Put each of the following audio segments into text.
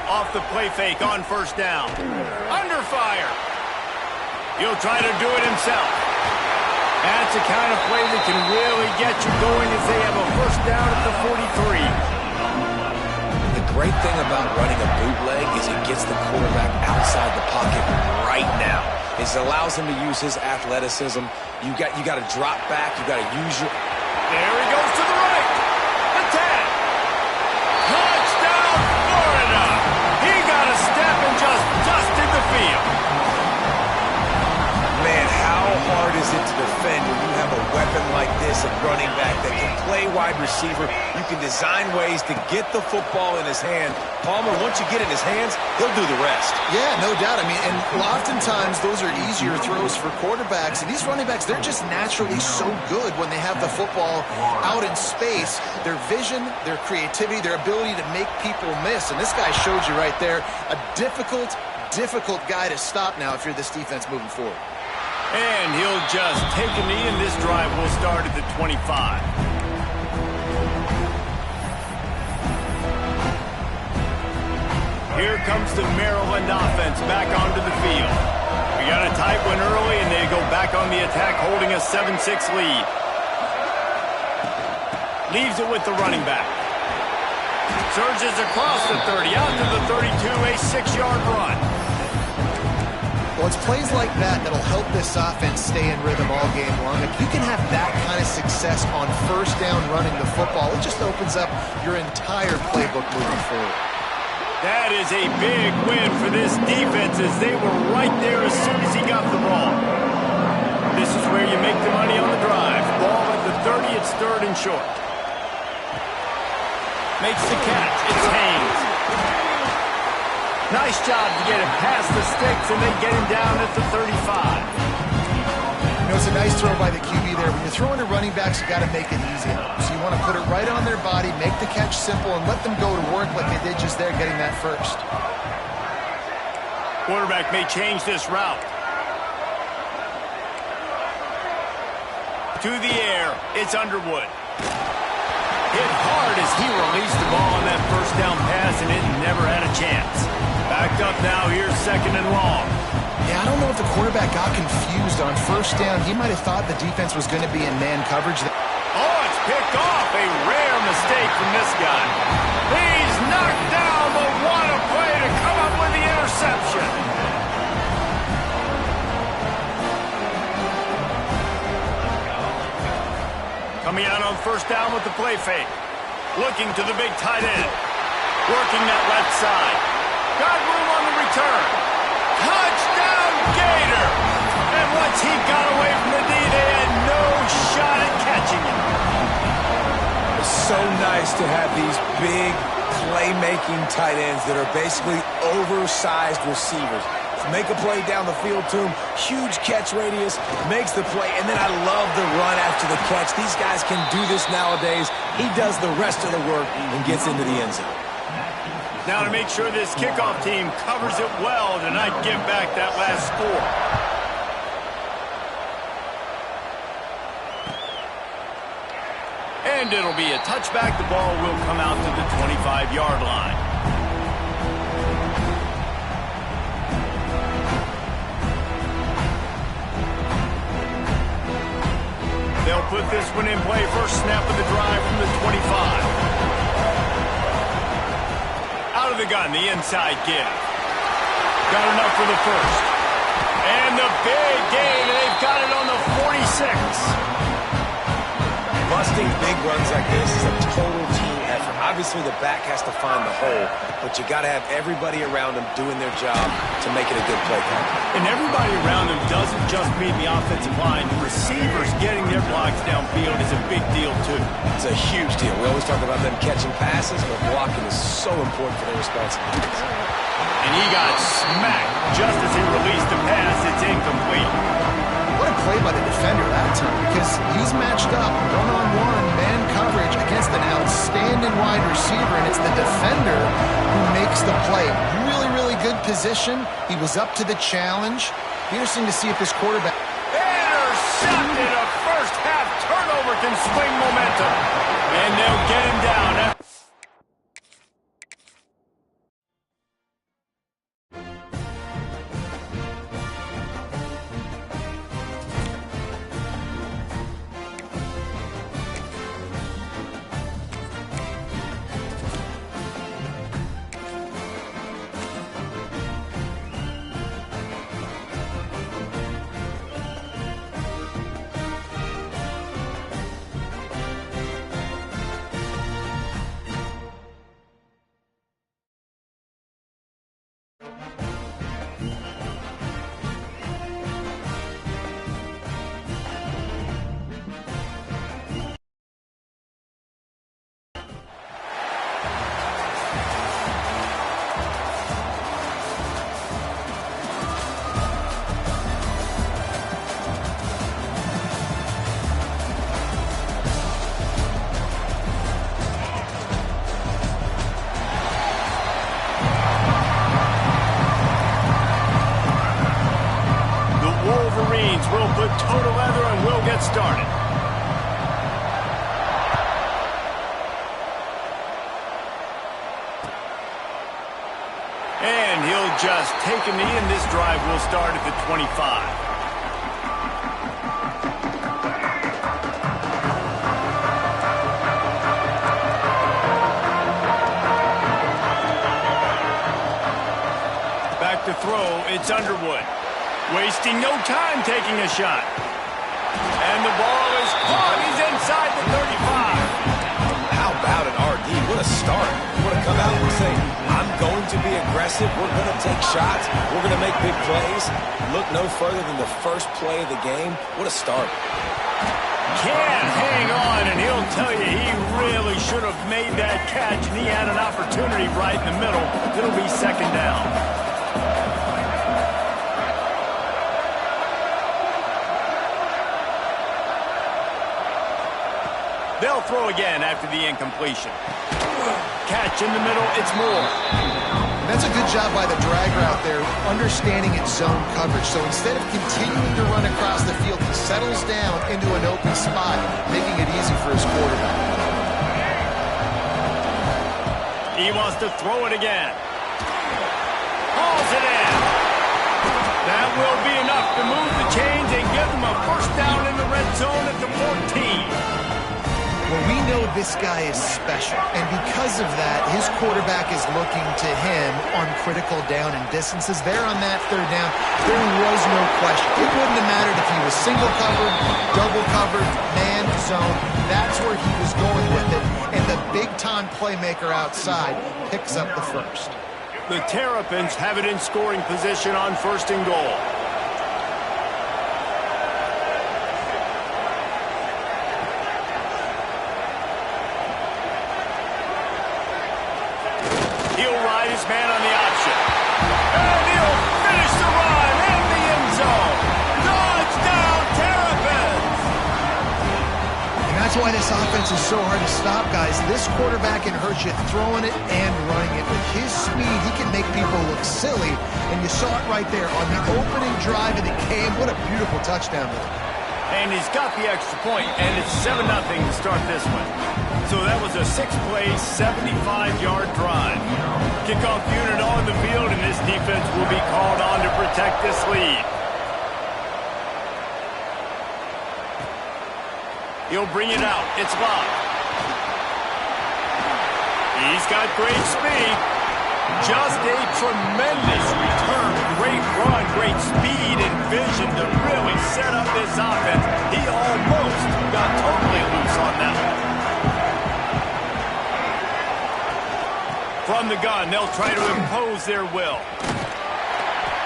off the play fake on first down. Under fire. He'll try to do it himself. That's the kind of play that can really get you going as they have a first down at the 43. The great thing about running a bootleg is it gets the quarterback outside the pocket right now. It allows him to use his athleticism. You got to drop back. You got to use your... There he goes to the right. The 10. Touchdown, Florida. He got a step and just dusted the field. Man, how hard is it to defend when you have a weapon like this at running back that can play wide receiver? You can design ways to get the football in his hand. Palmer, once you get it in his hands, he'll do the rest. Yeah, no doubt. I mean, and oftentimes those are easier throws for quarterbacks. And these running backs, they're just naturally so good when they have the football out in space. Their vision, their creativity, their ability to make people miss. And this guy showed you right there, a difficult guy to stop now if you're this defense moving forward. And he'll just take a knee, and this drive will start at the 25. Here comes the Maryland offense back onto the field. We got a tight one early, and they go back on the attack, holding a 7-6 lead. Leaves it with the running back. Surges across the 30, out to the 32, a 6-yard run. Well, it's plays like that that'll help this offense stay in rhythm all game long. If you can have that kind of success on first down running the football, it just opens up your entire playbook moving forward. That is a big win for this defense as they were right there as soon as he got the ball. This is where you make the money on the drive. Ball at the 30, it's third and short. Makes the catch, it's Haynes. Nice job to get it past the sticks, and they get him down at the 35. You know, it's a nice throw by the QB there. When you're throwing to running backs, you got to make it easy. So you want to put it right on their body, make the catch simple, and let them go to work like they did just there, getting that first. Quarterback may change this route. To the air, it's Underwood. Hit hard as he released the ball on that first down pass, and it never had a chance. Backed up now, here's second and long. Yeah, I don't know if the quarterback got confused on first down. He might have thought the defense was going to be in man coverage. Oh, it's picked off. A rare mistake from this guy. He's knocked down, but what a play to come up with the interception. Coming out on first down with the play fake. Looking to the big tight end. Working that left side. Got room on the return. Touchdown, Gator! And once he got away from the D, they had no shot at catching him. It's so nice to have these big playmaking tight ends that are basically oversized receivers. Make a play down the field to him. Huge catch radius. Makes the play. And then I love the run after the catch. These guys can do this nowadays. He does the rest of the work and gets into the end zone. Now to make sure this kickoff team covers it well to not give back that last score. And it'll be a touchback. The ball will come out to the 25-yard line. They'll put this one in play. First snap of the drive from the 25. Out of the gun, the inside give. Got enough for the first. And the big gain, and they've got it on the 46. Busting big runs like this is a total team effort. Obviously, the back has to find the hole, but you got to have everybody around them doing their job to make it a good play call. And everybody around them doesn't just mean the offensive line. The receivers getting their blocks downfield is a big deal, too. It's a huge deal. We always talk about them catching passes, but blocking is so important for their responsibilities. And he got smacked just as he released the pass. It's incomplete. What a play by the defender that time, because he's matched up one-on-one man coverage against an outstanding wide receiver, and it's the defender who makes the play. Really, really good position. He was up to the challenge. Be interesting to see if this quarterback... Intercepted! A first-half turnover can swing momentum. And they'll get him down. started. And he'll just take a knee, and this drive will start at the 25. Back to throw, it's Underwood. Wasting no time taking a shot. And the ball is caught. He's inside the 35. How about it, RD? What a start. You want to come out and say, I'm going to be aggressive. We're going to take shots. We're going to make big plays. Look no further than the first play of the game. What a start. Can't hang on, and he'll tell you he really should have made that catch, and he had an opportunity right in the middle. It'll be second down. They'll throw again after the incompletion. Catch in the middle, it's Moore. That's a good job by the drag route there, understanding its zone coverage. So instead of continuing to run across the field, he settles down into an open spot, making it easy for his quarterback. He wants to throw it again. Hauls it in. That will be enough to move the chains and give them a first down in the red zone at the 14. Well, we know this guy is special, and because of that, his quarterback is looking to him on critical down and distances. There on that third down, there was no question. It wouldn't have mattered if he was single covered, double covered, man, zone. That's where he was going with it, and the big-time playmaker outside picks up the first. The Terrapins have it in scoring position on first and goal. Man on the option. And he'll finish the run in the end zone. Touchdown, Terrapins! And that's why this offense is so hard to stop, guys. This quarterback can hurt you throwing it and running it. With his speed, he can make people look silly. And you saw it right there on the opening drive of the game. What a beautiful touchdown there. And he's got the extra point, and it's 7-0 to start this one. So that was a 6-play, 75-yard drive. Kickoff unit on the field, and this defense will be called on to protect this lead. He'll bring it out. It's Locke. He's got great speed. Just a tremendous return. Great run, great speed and vision to really set up this offense. He almost got totally loose on that one. From the gun, they'll try to impose their will.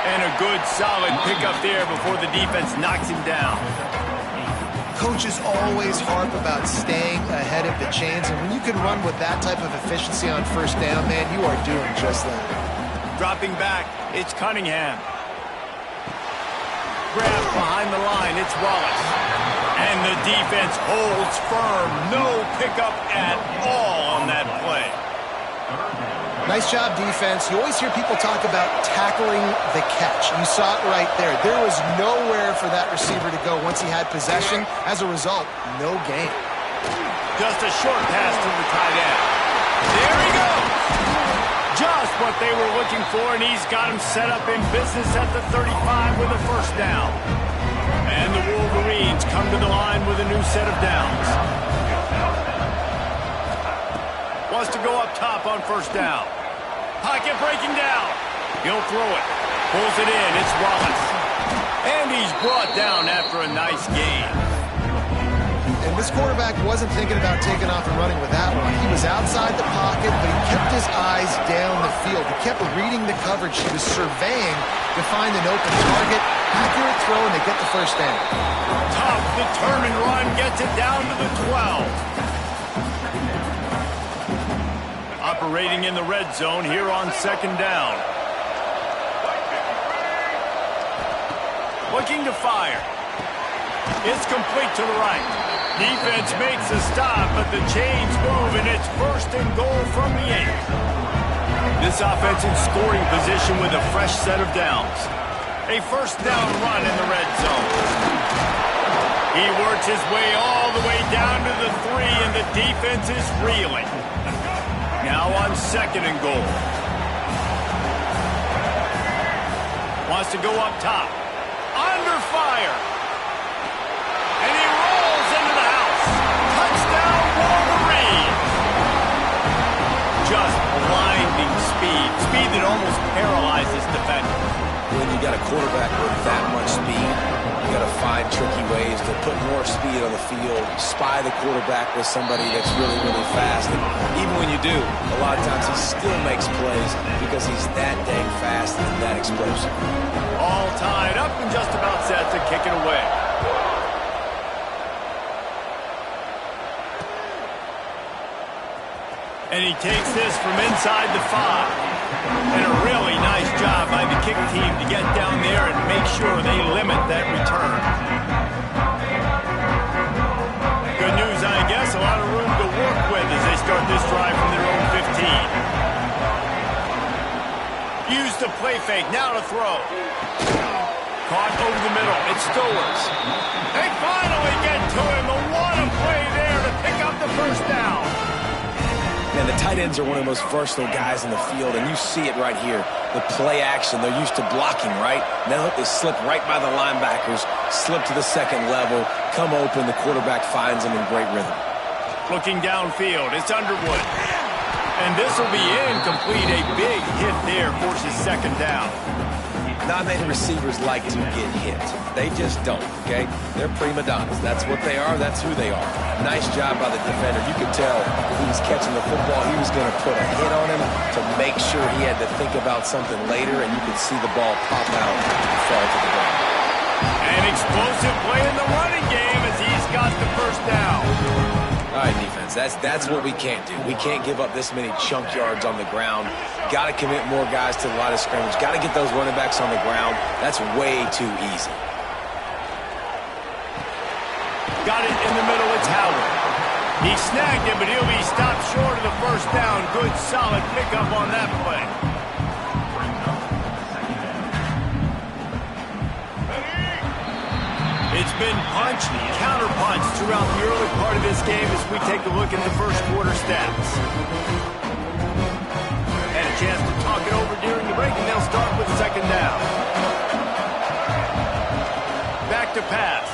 And a good, solid pickup there before the defense knocks him down. Coaches always harp about staying ahead of the chains, and when you can run with that type of efficiency on first down, man, you are doing just that. Dropping back, it's Cunningham. Grab behind the line, it's Wallace. And the defense holds firm. No pickup at all on that play. Nice job, defense. You always hear people talk about tackling the catch. You saw it right there. There was nowhere for that receiver to go once he had possession. As a result, no gain. Just a short pass to the tight end. There he goes. Just what they were looking for, and he's got him set up in business at the 35 with a first down. And the Wolverines come to the line with a new set of downs. Wants to go up top on first down. Pocket breaking down. He'll throw it. Pulls it in. It's Wallace. And he's brought down after a nice gain. And this quarterback wasn't thinking about taking off and running with that one. He was outside the pocket, but he kept his eyes down the field. He kept reading the coverage. He was surveying to find an open target. Accurate throw, and they get the first down. Tough, determined run gets it down to the 12. Operating in the red zone here on second down. Looking to fire. It's complete to the right. Defense makes a stop, but the chains move, and it's first and goal from the 8. This offense in scoring position with a fresh set of downs. A first down run in the red zone. He works his way all the way down to the 3, and the defense is reeling. Now on 2nd and goal. Wants to go up top. Under fire. And he rolls into the house. Touchdown, Wolverine. Just blinding speed. Speed that almost paralyzes defenders. When you got a quarterback with that much speed, you got to find tricky ways to put more speed on the field, spy the quarterback with somebody that's really, really fast. And even when you do, a lot of times he still makes plays because he's that dang fast and that explosive. All tied up and just about set to kick it away. And he takes this from inside the 5. And a really nice job by the kick team to get down there and make sure they limit that return. Good news, I guess, a lot of room to work with as they start this drive from their own 15. Use the play fake, now to throw. Caught over the middle, it's Stowers. They finally get to him, but what a play there to pick up the first down. And the tight ends are one of the most versatile guys in the field, and you see it right here. The play action, they're used to blocking, right? Now they slip right by the linebackers, slip to the 2nd level, come open, the quarterback finds them in great rhythm. Looking downfield, it's Underwood. And this will be incomplete. A big hit there forces 2nd down. Not many receivers like to get hit. They just don't, okay? They're prima donnas. That's what they are. That's who they are. Nice job by the defender. You could tell he was catching the football. He was going to put a hit on him to make sure he had to think about something later, and you could see the ball pop out and fall to the ground. An explosive play in the running game as he's got the first down. All right, defense, that's what we can't do. We can't give up this many chunk yards on the ground. Got to commit more guys to the line of scrimmage. Got to get those running backs on the ground. That's way too easy. Got it in the middle, it's Howard. He snagged it, but he'll be stopped short of the first down. Good, solid pickup on that play. It's been punched, counter-punched throughout the early part of this game as we take a look at the first quarter stats. Had a chance to talk it over during the break, and they'll start with 2nd down. Back to pass.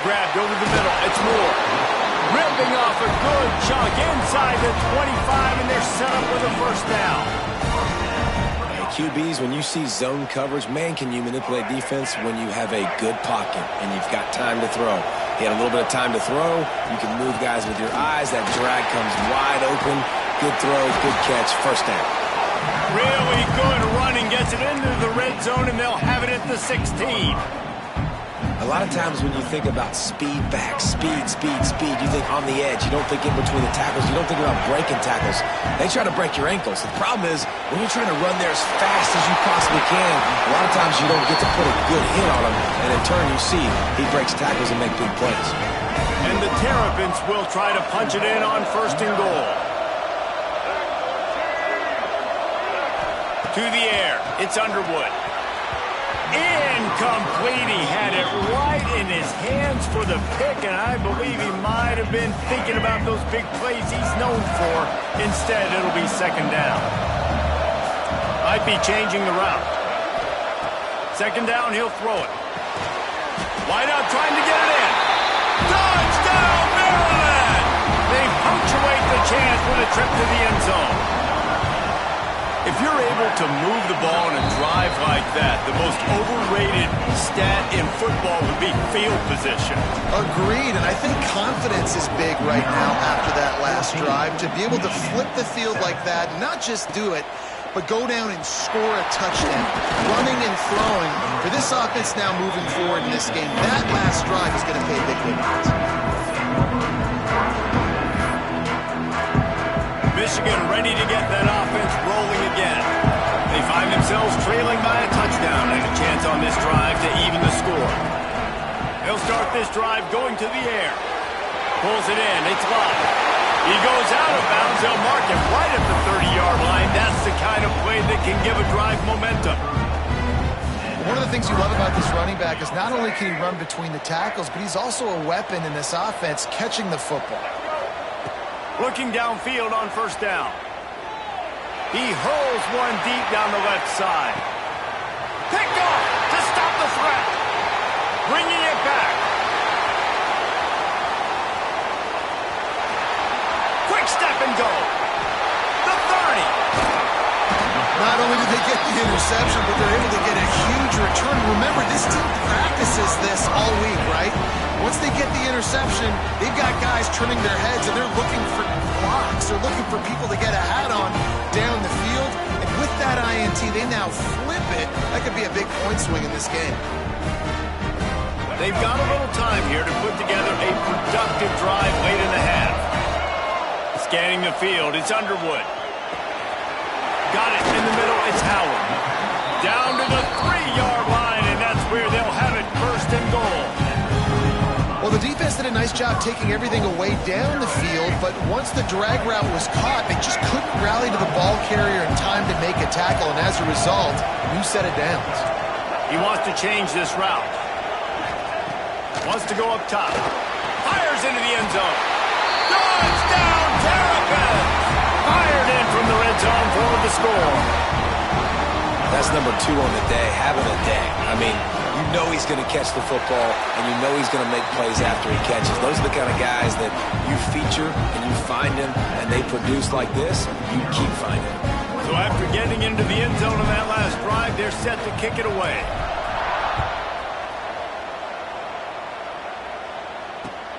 Grabbed over the middle, it's Moore. Ripping off a good chunk inside the 25, and they're set up with a first down. QBs, when you see zone coverage, man, can you manipulate defense when you have a good pocket and you've got time to throw. He had a little bit of time to throw. You can move guys with your eyes. That drag comes wide open. Good throw, good catch, first down. Really good running, gets it into the red zone, and they'll have it at the 16. A lot of times when you think about speed back, speed, you think on the edge. You don't think in between the tackles. You don't think about breaking tackles. They try to break your ankles. The problem is when you're trying to run there as fast as you possibly can, a lot of times you don't get to put a good hit on him, and in turn you see he breaks tackles and make big plays. And the Terrapins will try to punch it in on 1st and goal. To the air, it's Underwood. Incomplete. He had it right in his hands for the pick, and I believe he might have been thinking about those big plays he's known for. Instead, it'll be 2nd down. Might be changing the route. 2nd down, he'll throw it. Wide out, trying to get it in. Touchdown, Maryland! They punctuate the chance with a trip to the end zone. If you're able to move the ball in a drive like that, the most overrated stat in football would be field position. Agreed, and I think confidence is big right now after that last drive. To be able to flip the field like that, not just do it, but go down and score a touchdown. Running and throwing. For this offense now moving forward in this game, that last drive is going to pay big dividends. Michigan ready to get that offense rolling again. They find themselves trailing by a touchdown and a chance on this drive to even the score. They'll start this drive going to the air. Pulls it in. It's Lott. He goes out of bounds. They'll mark him right at the 30-yard line. That's the kind of play that can give a drive momentum. One of the things you love about this running back is not only can he run between the tackles, but he's also a weapon in this offense catching the football. Looking downfield on first down. He hurls one deep down the left side. Picked off to stop the threat. Bringing it back. Quick step and go. The 30. Not only did they get the interception, but they're able to get a huge return. Remember, this team practices this all week, right? Once they get the interception, they've got guys turning their heads, and they're looking for blocks. They're looking for people to get a hat on down the field. And with that INT, they now flip it. That could be a big point swing in this game. They've got a little time here to put together a productive drive late in the half. Scanning the field, it's Underwood. Got it in the middle, it's Howard. Down to the 3-yard line, and that's where they'll have it, first and goal. Well, the defense did a nice job taking everything away down the field, but once the drag route was caught, they just couldn't rally to the ball carrier in time to make a tackle, and as a result, new set of downs. He wants to change this route. Wants to go up top. Fires into the end zone. Touchdown, Terrapins! Fired in from the red zone for the score. That's number 2 on the day, having a day. I mean, you know he's going to catch the football, and you know he's going to make plays after he catches. Those are the kind of guys that you feature and you find them, and they produce like this, you keep finding them. So after getting into the end zone on that last drive, they're set to kick it away.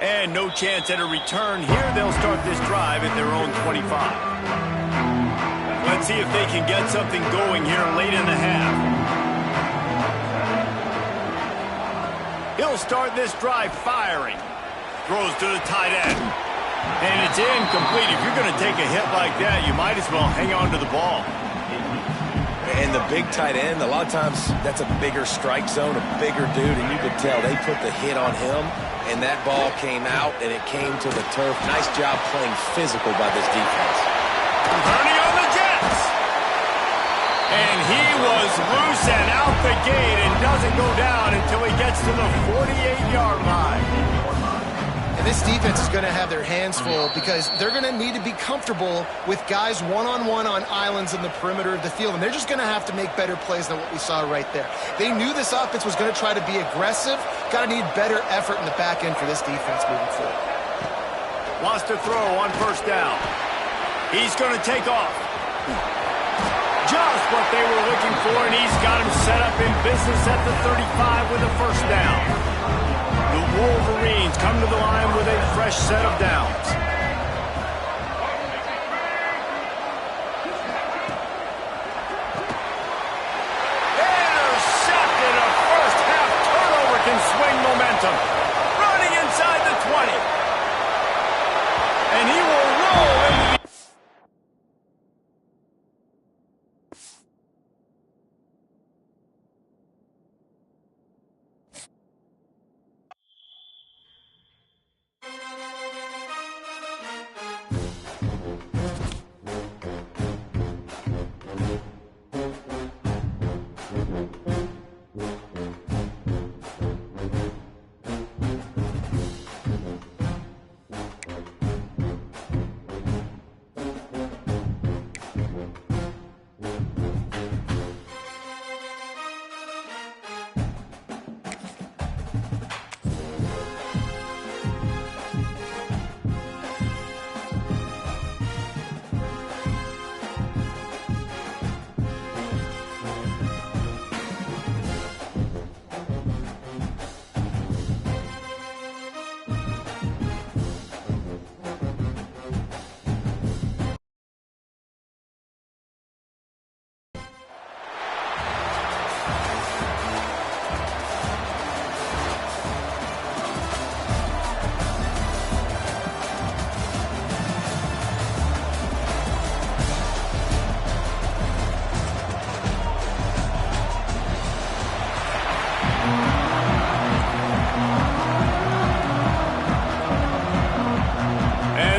And no chance at a return here. They'll start this drive at their own 25. Let's see if they can get something going here late in the half. He'll start this drive firing. Throws to the tight end. And it's incomplete. If you're going to take a hit like that, you might as well hang on to the ball. And the big tight end, a lot of times that's a bigger strike zone, a bigger dude, and you could tell they put the hit on him, and that ball came out, and it came to the turf. Nice job playing physical by this defense. Turning on the Jets. And he was loose and out the gate and doesn't go down until he gets to the 48-yard line. And this defense is going to have their hands full because they're going to need to be comfortable with guys one-on-one on islands in the perimeter of the field. And they're just going to have to make better plays than what we saw right there. They knew this offense was going to try to be aggressive. Got to need better effort in the back end for this defense moving forward. Wants to throw on first down. He's going to take off. Just what they were looking for, and he's got him set up in business at the 35 with a first down. The Wolverines come to the line with a fresh set of downs. Intercepted. A first half turnover can swing momentum. Running inside the 20. And he will roll into the...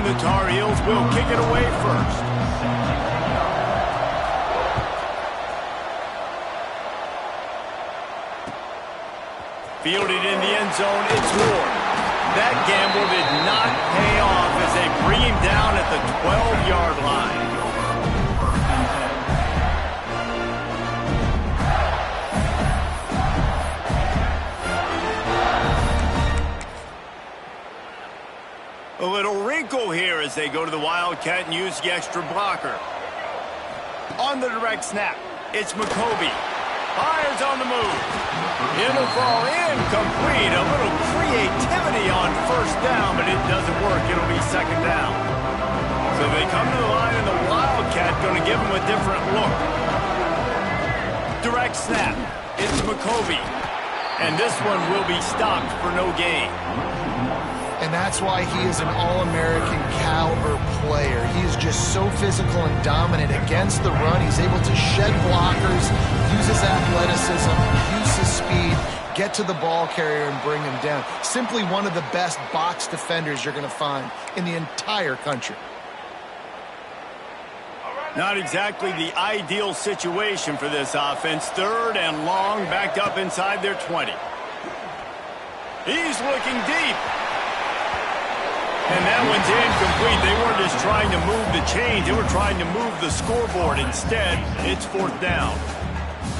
The Tar Heels will kick it away first. Fielded in the end zone, it's Ward. That gamble did not pay off as they bring him down at the 12-yard line. A little wrinkle here as they go to the Wildcat and use the extra blocker. On the direct snap, it's McCoby. Fires on the move. It'll fall incomplete. A little creativity on first down, but it doesn't work. It'll be second down. So they come to the line, and the Wildcat going to give them a different look. Direct snap. It's McCoby. And this one will be stopped for no gain. And that's why he is an All-American caliber player. He is just so physical and dominant against the run. He's able to shed blockers, use his athleticism, use his speed, get to the ball carrier and bring him down. Simply one of the best box defenders you're going to find in the entire country. Not exactly the ideal situation for this offense. Third and long, backed up inside their 20. He's looking deep. And that one's incomplete. They weren't just trying to move the chains. They were trying to move the scoreboard. Instead, it's fourth down.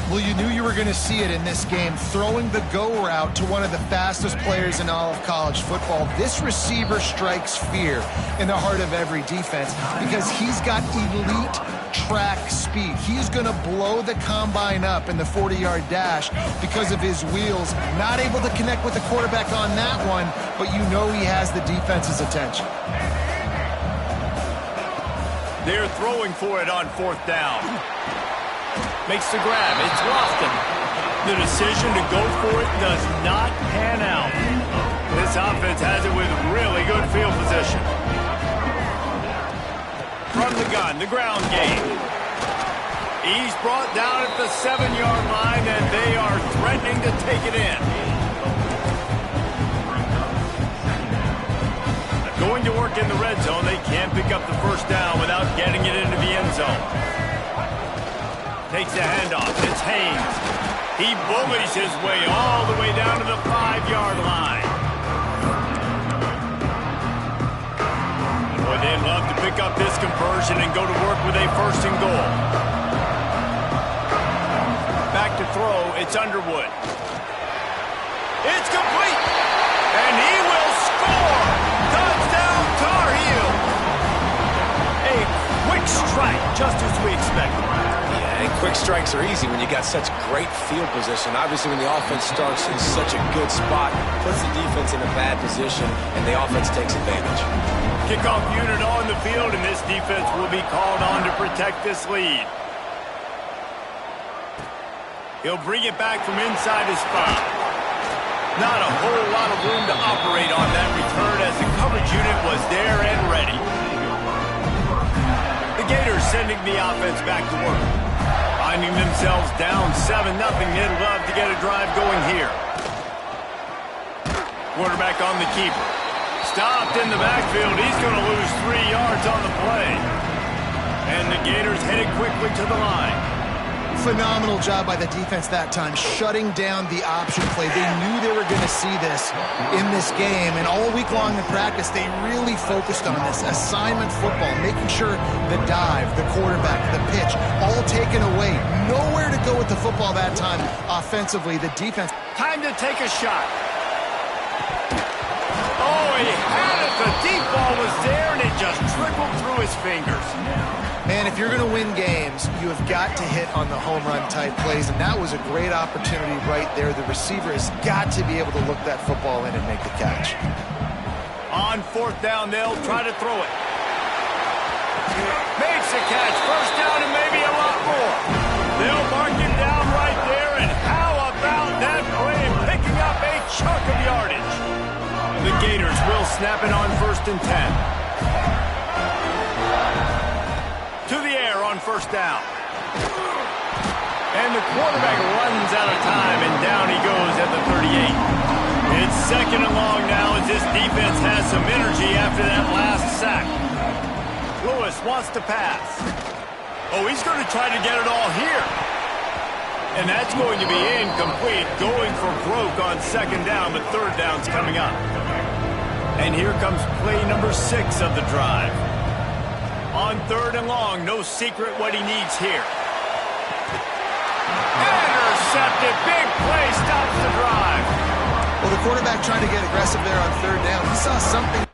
Well, you knew you were going to see it in this game. Throwing the go route to one of the fastest players in all of college football. This receiver strikes fear in the heart of every defense because he's got elite track speed. He's going to blow the combine up in the 40-yard dash because of his wheels. Not able to connect with the quarterback on that one, but you know he has the defense's attention. They're throwing for it on fourth down. Makes the grab. It's Lofton. The decision to go for it does not pan out. This offense has it with really good field position. From the gun, the ground game. He's brought down at the 7-yard line, and they are threatening to take it in. Going to work in the red zone. They can't pick up the first down without getting it into the end zone. Takes the handoff. It's Haynes. He bullies his way all the way down to the 5-yard line. Boy, they'd love to pick up this conversion and go to work with a first and goal. Back to throw. It's Underwood. It's complete. And he will score. Touchdown, Tar Heels. A quick strike, just as we expected. And quick strikes are easy when you got such great field position. Obviously, when the offense starts in such a good spot, puts the defense in a bad position, and the offense takes advantage. Kickoff unit on the field, and this defense will be called on to protect this lead. He'll bring it back from inside his 5. Not a whole lot of room to operate on that return as the coverage unit was there and ready. The Gators sending the offense back to work. Finding themselves down 7-0, they'd love to get a drive going here. Quarterback on the keeper. Stopped in the backfield. He's going to lose 3 yards on the play. And the Gators headed quickly to the line. Phenomenal job by the defense that time, shutting down the option play. They knew they were going to see this in this game, and all week long in practice, they really focused on this assignment football, making sure the dive, the quarterback, the pitch, all taken away. Nowhere to go with the football that time offensively. The defense. Time to take a shot. Oh, he had it. The deep ball was there, and it just trickled through his fingers. Man, if you're going to win games, you have got to hit on the home run type plays, and that was a great opportunity right there. The receiver has got to be able to look that football in and make the catch. On fourth down, they'll try to throw it. Makes the catch. First down and maybe a lot more. They'll mark him down right there, and how about that play picking up a chunk of yardage? The Gators will snap it on 1st and 10. To the air on first down. And the quarterback runs out of time, and down he goes at the 38. It's 2nd and long now as this defense has some energy after that last sack. Lewis wants to pass. Oh, he's going to try to get it all here. And that's going to be incomplete, going for broke on second down, but third down's coming up. And here comes play number 6 of the drive. On third and long, no secret what he needs here. Intercepted, big play, stops the drive. Well, the quarterback trying to get aggressive there on third down. He saw something